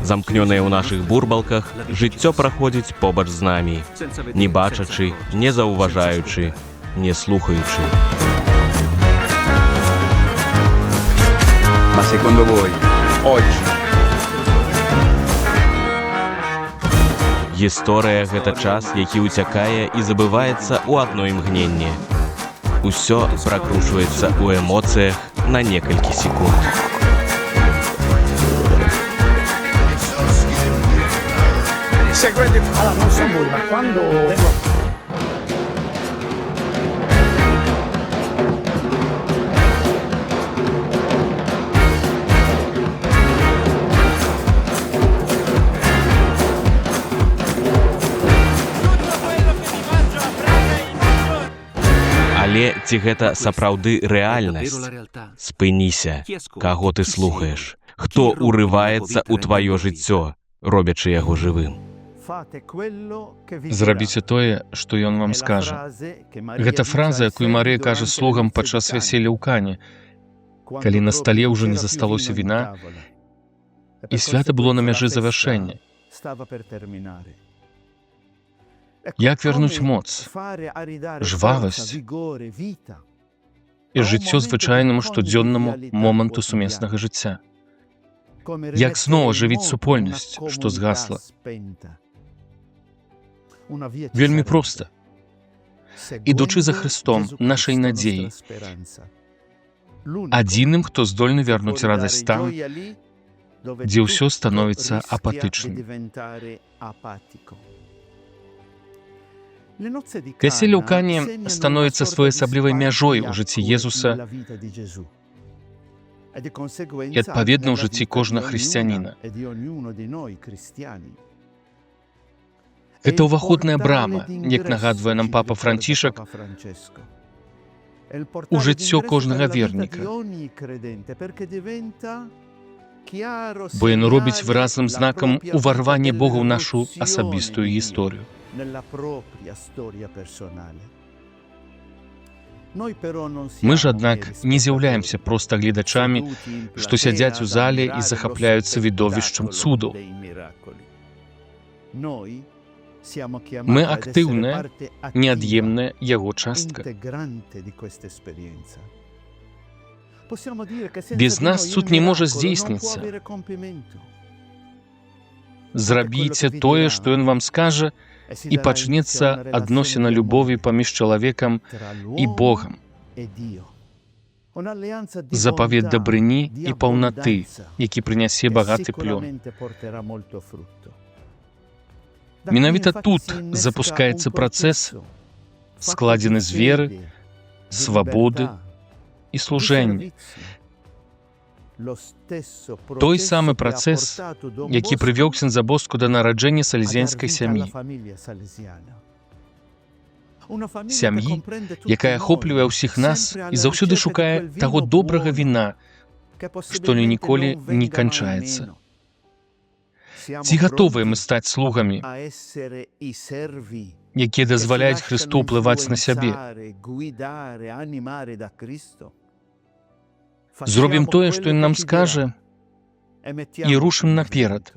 Замкнёныя ў нашых бурбалках, жыццё праходзіць побач з намі, не бачачы, не заўважаючы, не слухаючы. Ma secondo voi, oggi, Гісторыя — гэта час, які ўцякае і забываецца ў адно імгненне. Усё пракручваецца ў эмоцыях на некалькі секунд. Non so voi, ma quando vengo Але ці гэта сапраўды рэальнасць? Спыніся, каго ты слухаеш? Хто урываецца ў тваё жыццё, робячы яго жывым? Зрабіце тое, што ён вам скажа. Гэта фраза, якую Марыя кажа слугам падчас вяселля ў Кані, калі на стале ўжо не засталося віна, і свята было на мяжы завяршэння. Як вярнуць моц, жвавасць і жыццё звычайнаму штодзённаму моманту сумеснага жыцця? Як зноў ажывіць супольнасць, што згасла? Вельмі проста. Ідучы за Христом, нашай надзеі, адзіным, хто здольны вярнуць радасць там, дзе ўсё становіцца апатычным. Вяселле ў Кані становіцца своеасаблівай мяжой у жыцці Езуса і адпаведна ў жыцці кожнага хрысціяніна. Гэта ўваходная брама, як нагадвае нам папа Францішак, у жыццё кожнага верніка. Бо яно робіць выразным знакам уварвання Бога ў нашу асабістую гісторыю. Мы ж, аднак, не з'яўляемся проста гледачамі, што сядзяць у зале і захапляюцца відовішчам цудаў. Мы актыўная, неад'емная яго частка. Без нас цуд не можа здзейсніцца. Зрабіце тое, што ён вам скажа, і пачнецца адносіна любові паміж чалавекам і Богам. Запавет дабрыні і паўнаты, які прынясе багаты плён. Менавіта тут запускаецца працэс, складзены з веры, свабоды і служэння. Той самы працэс, які прывёў ксяндза Боску да нараджэння салезіянскай сям'і. Сям'і, якая ахоплівае ўсіх нас і заўсёды шукае таго добрага віна, што ніколі не канчаецца. Ці гатовыя мы стаць слугамі, якія дазваляюць Хрысту ўплываць на сябе? Зробім тое, што ён нам скажа, і рушым наперад.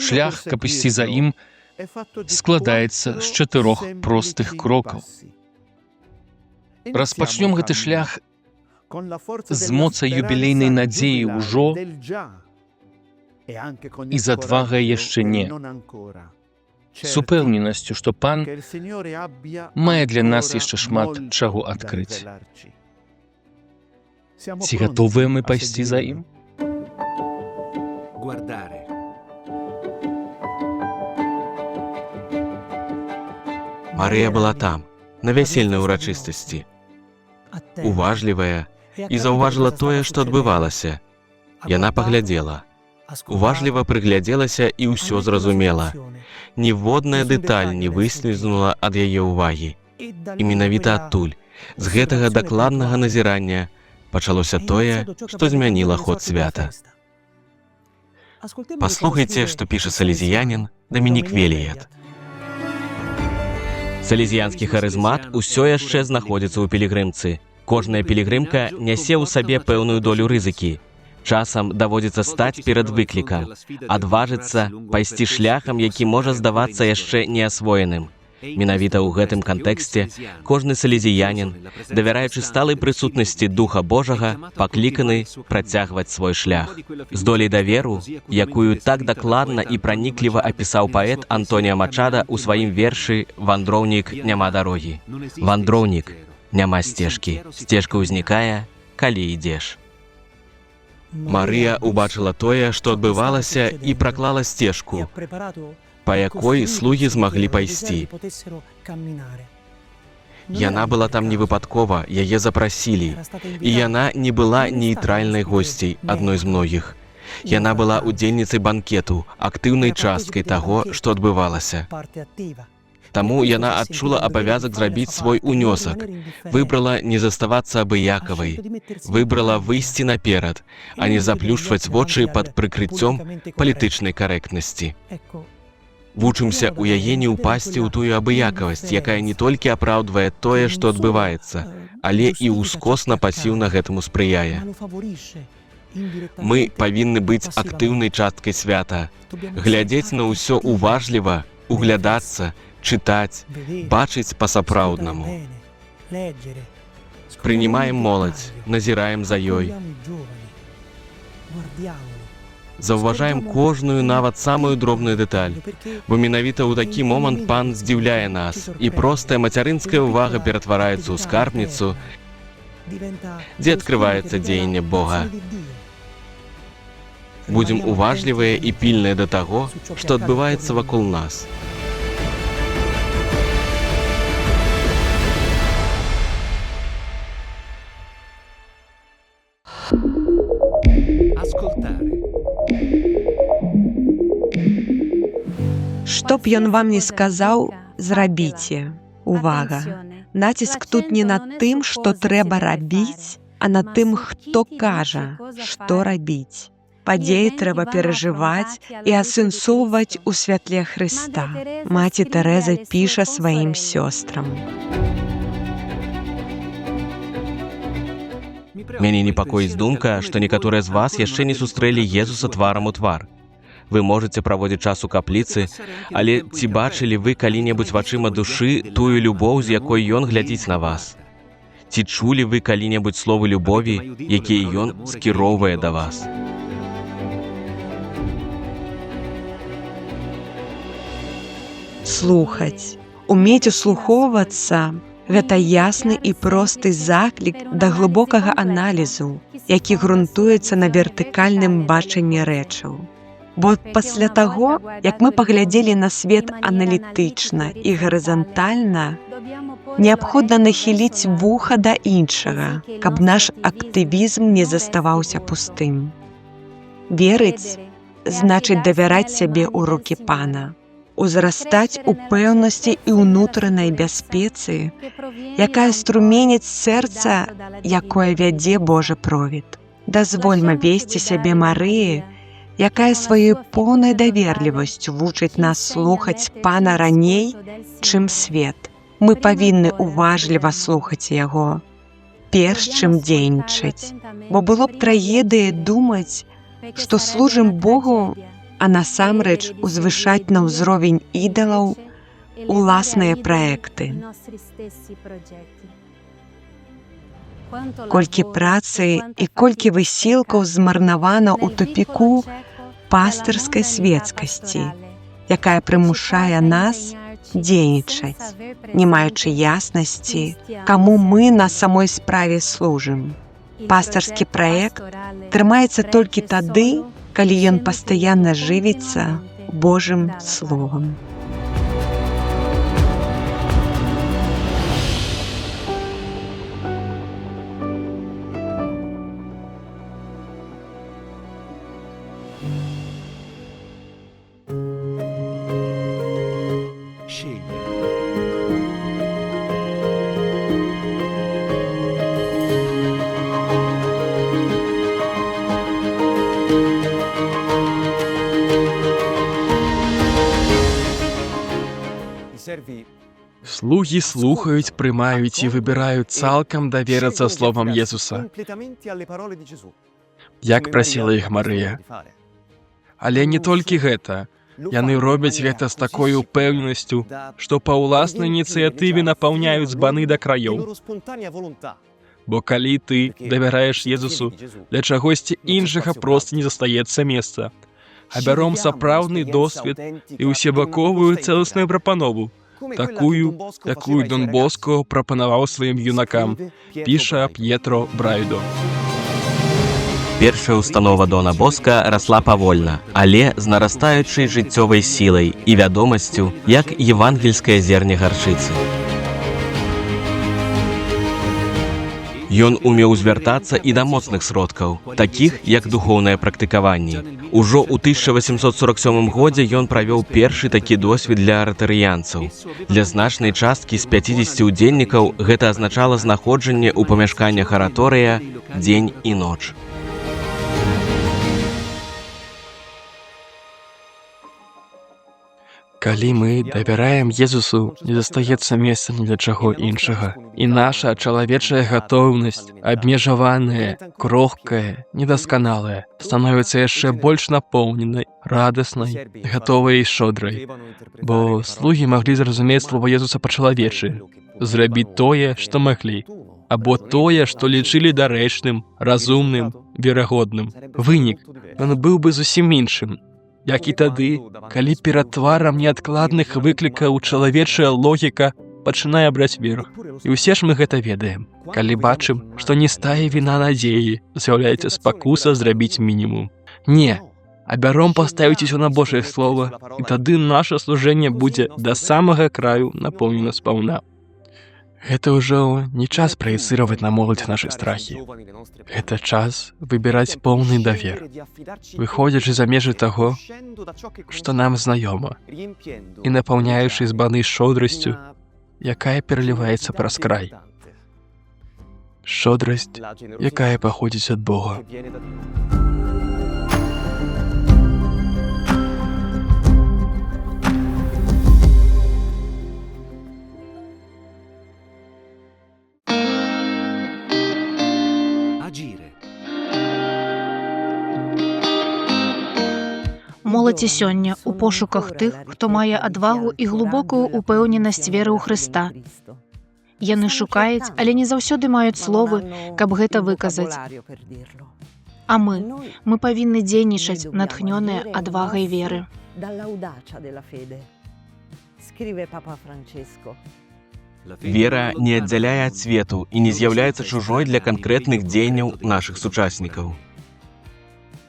Шлях, каб ісці за ім, складаецца з 4 простых крокаў. Распачнём гэты шлях з моцай юбілейнай надзеі ўжо і з адвагай яшчэ не. З упэўненасцю, што Пан мае для нас яшчэ шмат чаго адкрыць. Ці гатовыя мы пайсці за ім? Марыя была там, на вясельнай урачыстасці. Уважлівая і заўважыла тое, што адбывалася. Яна паглядзела. Уважліва прыглядзелася і ўсё зразумела. Ніводная дэталь не выслізнула ад яе ўвагі. І менавіта адтуль, з гэтага дакладнага назірання, пачалося тое, што змяніла ход свята. Паслухайце, што піша салезіянін Дамінік Веліет. Салезіянскі харызмат усё яшчэ знаходзіцца ў пілігрымцы. Кожная пілігрымка нясе ў сабе пэўную долю рызыкі. Часам даводзіцца стаць перад выклікам, адважыцца пайсці шляхам, які можа здавацца яшчэ неасвоеным. Менавіта ў гэтым кантэксце кожны салезіянін, давяраючы сталай прысутнасці Духа Божага, пакліканы працягваць свой шлях. З доляй даверу, якую так дакладна і пранікліва апісаў паэт Антоніа Мачада ў сваім вершы «Вандроўнік, няма дарогі». Вандроўнік, няма сцежкі. Сцежка ўзнікае, калі ідзеш. Марыя ўбачыла тое, што адбывалася, і праклала сцежку, па якой слугі змаглі пайсці. Яна была там не выпадкова, яе запрасілі, і яна не была нейтральнай госцей, адной з многіх. Яна была удзельніцай банкету, актыўнай часткай таго, што адбывалася. Таму яна адчула абавязак зрабіць свой унёсак, выбрала не заставацца абыякавай, выбрала выйсці наперад, а не заплюшчваць вочы пад прыкрыццём палітычнай карэктнасці. Вучымся ў яе не ўпасці ў тую абыякавасць, якая не толькі апраўдвае тое, што адбываецца, але і ўскосна пасіўна гэтаму спрыяе. Мы павінны быць актыўнай часткай свята, глядзець на ўсё уважліва, углядацца, чытаць, бачыць па-сапраўднаму. Прынімаем моладзь, назіраем за ёй. Заўважаем кожную, нават самую дробную дэталь, бо менавіта ў такі момант Пан здзіўляе нас, і простая мацярынская ўвага ператвараецца ў скарбніцу, дзе адкрываецца дзеянне Бога. Будзем уважлівыя і пільныя да таго, што адбываецца вакол нас. Што б ён вам не сказаў, зрабіце. Увага! Націск тут не над тым, што трэба рабіць, а над тым, хто кажа, што рабіць. Падзеі трэба перажываць і асэнсоўваць у святле Хрыста. Маці Тэрэза піша сваім сёстрам. Мяне непакоіць думка, што некаторыя з вас яшчэ не сустрэлі Езуса тварам у твар. Вы можаце праводзіць час у капліцы, але ці бачылі вы калі-небудзь вачыма душы тую любоў, з якой ён глядзіць на вас? Ці чулі вы калі-небудзь словы любові, якія ён скіроўвае да вас? Слухаць, умець услухоўвацца – гэта ясны і просты заклік да глыбокага аналізу, які грунтуецца на вертыкальным бачанні рэчаў. Бо пасля таго, як мы паглядзелі на свет аналітычна і гарызантальна, неабходна нахіліць вуха да іншага, каб наш актывізм не заставаўся пустым. Верыць значыць давяраць сябе ў рукі Пана, узрастаць у пэўнасці і ўнутранай бяспецы, якая струменіць сэрца, якое вядзе Божы провід. Дазвольма весці сябе Марыі, якая сваёй поўнай даверлівасцю вучыць нас слухаць Пана раней, чым свет. Мы павінны уважліва слухаць яго, перш чым дзейнічаць. Бо было б трагедыяй думаць, што служым Богу, а насамрэч узвышаць на ўзровень ідалаў уласныя праекты. Колькі працы і колькі высілкаў змарнавана ў тупіку пастырскай свецкасці, якая прымушае нас дзейнічаць, не маючы яснасці, каму мы на самой справе служым. Пастырскі праект трымаецца толькі тады, калі ён пастаянна жывіцца Божым Словам. Слугі слухаюць, прымаюць і выбіраюць цалкам даверыцца словам Езуса. як прасіла іх Марыя. Але не толькі гэта. Яны робяць гэта з такой упэўненасцю, што па ўласнай ініцыятыве напаўняюць збаны да краёў. Бо калі ты давяраеш Езусу, для чагосьці іншага проста не застаецца месца. А бяром сапраўдны досвед і ўсебаковую цэласную прапанову, такую, якую Дон Боско прапанаваў сваім юнакам, піша П'етро Брайдо. Першая установа Дона Боска расла павольна, але з нарастаючай жыццёвай сілай і вядомасцю, як евангельскае зерне гарчыцы. Ён умеў звяртацца і да моцных сродкаў, такіх як духоўнае практыкаванне. Ужо ў 1847 годзе ён правёў першы такі досвед для аратарыянцаў. Для значнай часткі з 50 удзельнікаў гэта азначала знаходжанне ў памяшканнях араторыя дзень і ноч. Калі мы давяраем Езусу, не застаецца месца ні для чаго іншага. І наша чалавечая гатоўнасць, абмежаваная, крохкая, недасканалая, становіцца яшчэ больш напоўненай, радаснай, гатовай і шодрай. Бо слугі маглі зразумець слова Езуса па-чалавечы, зрабіць тое, што маглі, або тое, што лічылі дарэчным, разумным, верагодным. Вынік, ён быў бы зусім іншым. Як і тады, калі перад тварам неадкладных выклікаў чалавечая логіка пачынае браць верх. І ўсе ж мы гэта ведаем. Калі бачым, што не стае віна надзеі, з'яўляецца спакуса зрабіць мінімум. Не, а бяром паставіць усё на Божае Слова, і тады наша служэнне будзе да самага краю напоўнена спаўна. Гэта ўжо не час праецыраваць на моладзь нашы страхі. Гэта час выбіраць поўны давер, выходзячы за межы таго, што нам знаёма, і напаўняючы збаны шодрасцю, якая пераліваецца праз край. Шодрасць, якая паходзіць ад Бога. Моладзь і сёння у пошуках тых, хто мае адвагу і глыбокую упэўненасць веры ў Хрыста. Яны шукаюць, але не заўсёды маюць словы, каб гэта выказаць. А мы павінны дзейнічаць, натхнёныя адвагай веры. Вера не аддзяляе ад свету і не з'яўляецца чужой для канкрэтных дзеянняў нашых сучаснікаў.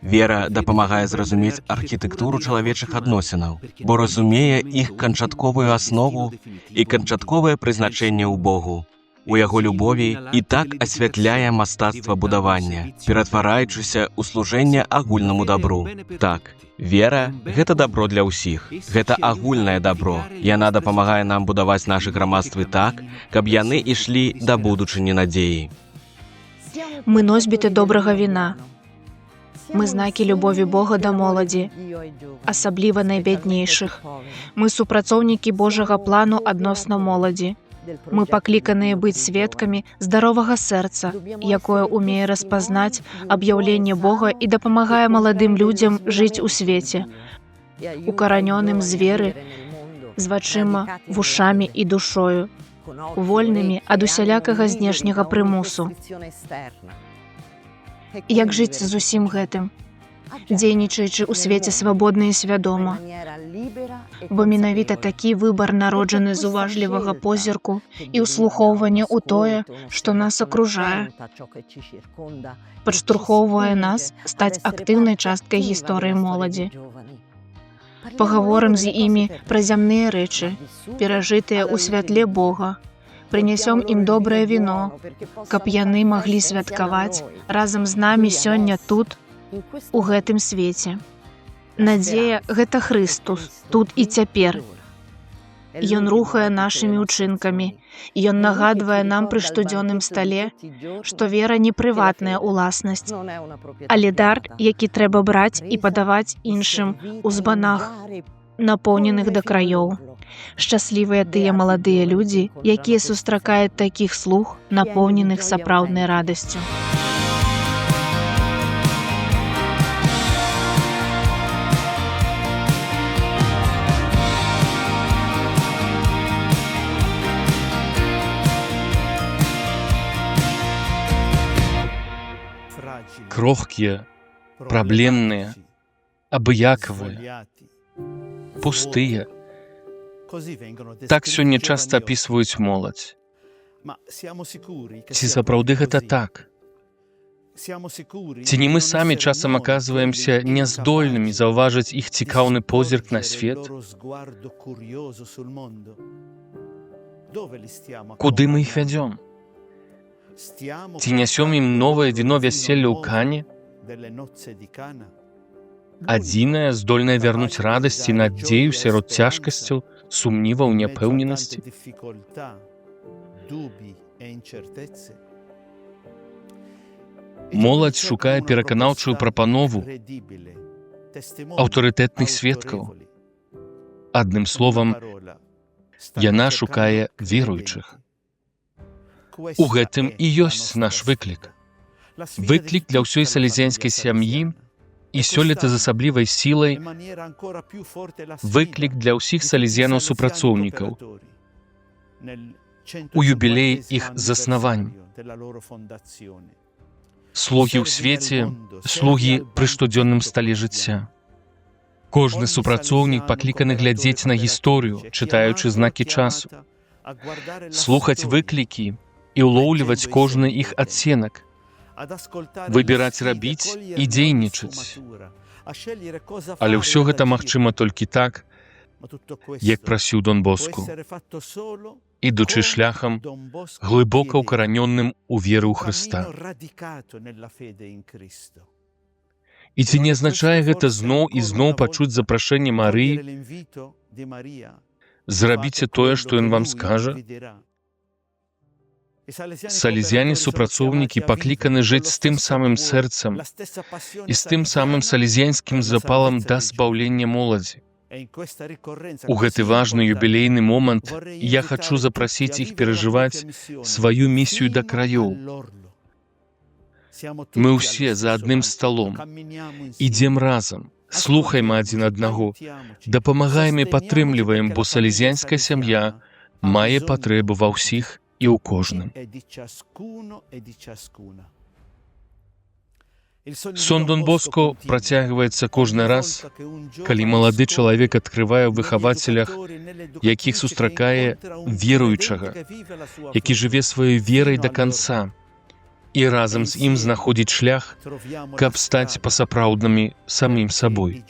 Вера дапамагае зразумець архітэктуру чалавечых адносінаў, бо разумее іх канчатковую аснову і канчатковае прызначэнне ў Богу, у яго любові і так асвятляе мастацтва будавання, ператвараючыся ў служэнне агульнаму дабру. Так, вера – гэта дабро для ўсіх, гэта агульнае дабро. Яна дапамагае нам будаваць нашы грамадствы так, каб яны ішлі да будучыні надзеі. Мы носьбіты добрага віна. Мы знакі любові Бога да моладзі, асабліва найбяднейшых. Мы супрацоўнікі Божага плану адносна моладзі. Мы пакліканыя быць сведкамі здаровага сэрца, якое умее распазнаць аб'яўленне Бога і дапамагае маладым людзям жыць у свеце, укаранёным з веры, з вачыма, вушамі і душою, вольнымі ад усялякага знешняга прымусу. Як жыць з усім гэтым, дзейнічаючы ў свеце свабодна і свядома? Бо менавіта такі выбар народжаны з уважлівага позірку і ўслухоўвання ў тое, што нас акружае, падштурхоўвае нас стаць актыўнай часткай гісторыі моладзі. Пагаворым з імі пра зямныя рэчы, перажытыя ў святле Бога, прынясём ім добрае віно, каб яны маглі святкаваць разам з намі сёння тут, у гэтым свеце. Надзея – гэта Хрыстус, тут і цяпер. Ён рухае нашымі ўчынкамі, ён нагадвае нам пры штодзённым стале, што вера не прыватная ўласнасць, але дар, які трэба браць і падаваць іншым у збанах, напоўненых да краёў. Шчаслівыя тыя маладыя людзі, якія сустракаюць такіх слуг, напоўненых сапраўднай радасцю. крохкія, праблемныя, абыякавыя, пустыя. Так сёння часта апісваюць моладзь. Ці сапраўды гэта так? Ці не мы самі часам аказваемся няздольнымі заўважыць іх цікаўны позірк на свет? Куды мы іх вядзём? Ці нясём ім новае віно вяселля ў Кане? Адзінае, здольнае вярнуць радасць і надзею сярод цяжкасцяў, сумніваў, няпэўненасці? Моладзь шукае пераканаўчую прапанову, аўтарытэтных сведкаў. Адным словам, яна шукае веруючых. У гэтым і ёсць наш выклік. Выклік для ўсёй салезіянскай сям'і і сёлета з асаблівай сілай выклік для ўсіх салезіянаў-супрацоўнікаў у юбілей іх заснавання. Слугі ў свеце, слугі пры штодзённым стале жыцця. Кожны супрацоўнік пакліканы глядзець на гісторыю, чытаючы знакі часу, слухаць выклікі і ўлоўліваць кожны іх адценак, выбіраць рабіць і дзейнічаць. Але ўсё гэта магчыма толькі так, як прасіў Дон Боску, ідучы шляхам, глыбока ўкаранённым у веру ў Хрыста. І ці не азначае гэта зноў і зноў пачуць запрашэнне Марыі? Зрабіце тое, што ён вам скажа? Салезіяне-супрацоўнікі пакліканы жыць з тым самым сэрцам і з тым самым салезіянскім запалам да збаўлення моладзі. У гэты важны юбілейны момант я хачу запрасіць іх перажываць сваю місію да краёў. Мы ўсе за адным сталом. Ідзем разам, слухаем адзін аднаго, дапамагаем і падтрымліваем, бо салезіянская сям'я мае патрэбу ва ўсіх і ў кожным. Сон Дон Боско працягваецца кожны раз, калі малады чалавек адкрывае ў выхавацелях, якіх сустракае веруючага, які жыве сваёй верай да канца, і разам з ім знаходзіць шлях, каб стаць па-сапраўднымі самім сабой.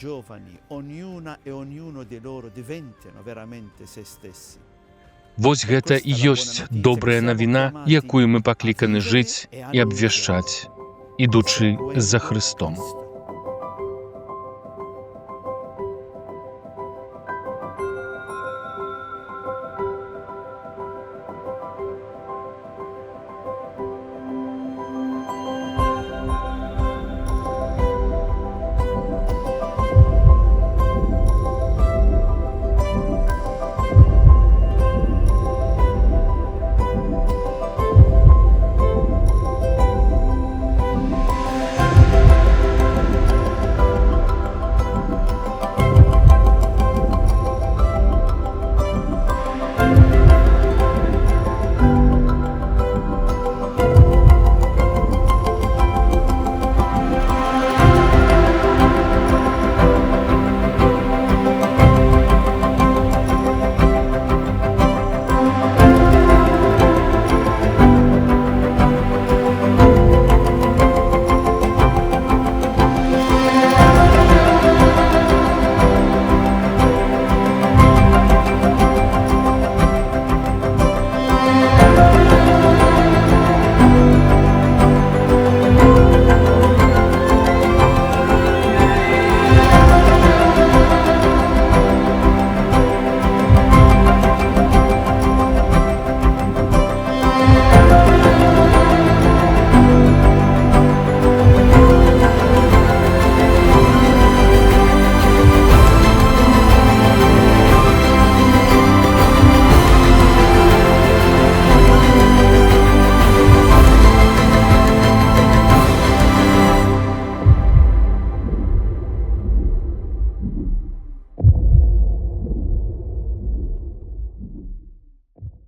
Вось гэта і ёсць добрая навіна, якую мы пакліканы жыць і абвяшчаць, ідучы за Хрыстом.